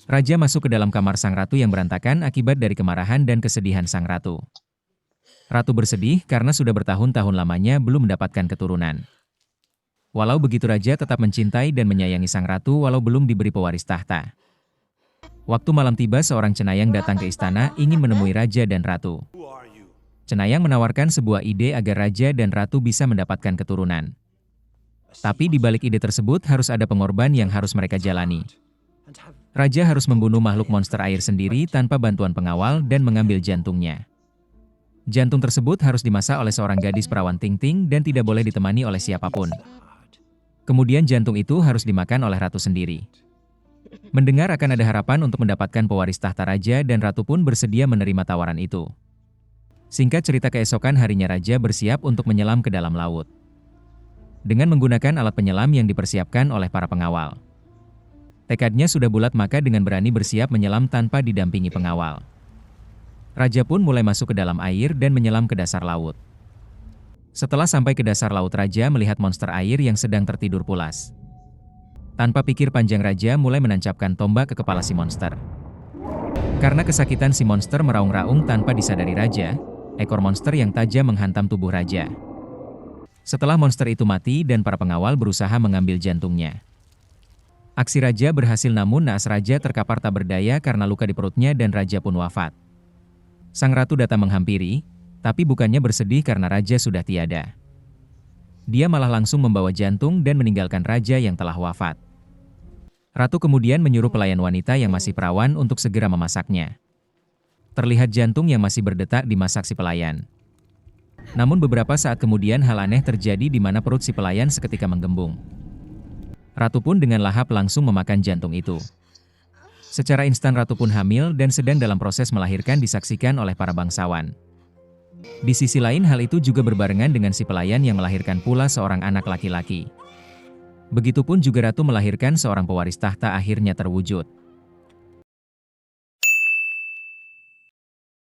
Raja masuk ke dalam kamar sang ratu yang berantakan akibat dari kemarahan dan kesedihan sang ratu. Ratu bersedih karena sudah bertahun-tahun lamanya belum mendapatkan keturunan. Walau begitu raja tetap mencintai dan menyayangi sang ratu walau belum diberi pewaris tahta. Waktu malam tiba seorang cenayang datang ke istana ingin menemui raja dan ratu. Cenayang menawarkan sebuah ide agar raja dan ratu bisa mendapatkan keturunan. Tapi di balik ide tersebut harus ada pengorbanan yang harus mereka jalani. Raja harus membunuh makhluk monster air sendiri tanpa bantuan pengawal dan mengambil jantungnya. Jantung tersebut harus dimasak oleh seorang gadis perawan Ting-Ting dan tidak boleh ditemani oleh siapapun. Kemudian jantung itu harus dimakan oleh ratu sendiri. Mendengar akan ada harapan untuk mendapatkan pewaris tahta raja dan ratu pun bersedia menerima tawaran itu. Singkat cerita keesokan harinya raja bersiap untuk menyelam ke dalam laut. Dengan menggunakan alat penyelam yang dipersiapkan oleh para pengawal. Tekadnya sudah bulat maka dengan berani bersiap menyelam tanpa didampingi pengawal. Raja pun mulai masuk ke dalam air dan menyelam ke dasar laut. Setelah sampai ke dasar laut raja melihat monster air yang sedang tertidur pulas. Tanpa pikir panjang raja mulai menancapkan tombak ke kepala si monster. Karena kesakitan si monster meraung-raung tanpa disadari raja, ekor monster yang tajam menghantam tubuh raja. Setelah monster itu mati dan para pengawal berusaha mengambil jantungnya. Aksi raja berhasil namun naas raja terkapar tak berdaya karena luka di perutnya dan raja pun wafat. Sang ratu datang menghampiri, tapi bukannya bersedih karena raja sudah tiada. Dia malah langsung membawa jantung dan meninggalkan raja yang telah wafat. Ratu kemudian menyuruh pelayan wanita yang masih perawan untuk segera memasaknya. Terlihat jantung yang masih berdetak dimasak si pelayan. Namun beberapa saat kemudian hal aneh terjadi di mana perut si pelayan seketika menggembung. Ratu pun dengan lahap langsung memakan jantung itu. Secara instan ratu pun hamil dan sedang dalam proses melahirkan disaksikan oleh para bangsawan. Di sisi lain hal itu juga berbarengan dengan si pelayan yang melahirkan pula seorang anak laki-laki. Begitupun juga ratu melahirkan seorang pewaris tahta akhirnya terwujud.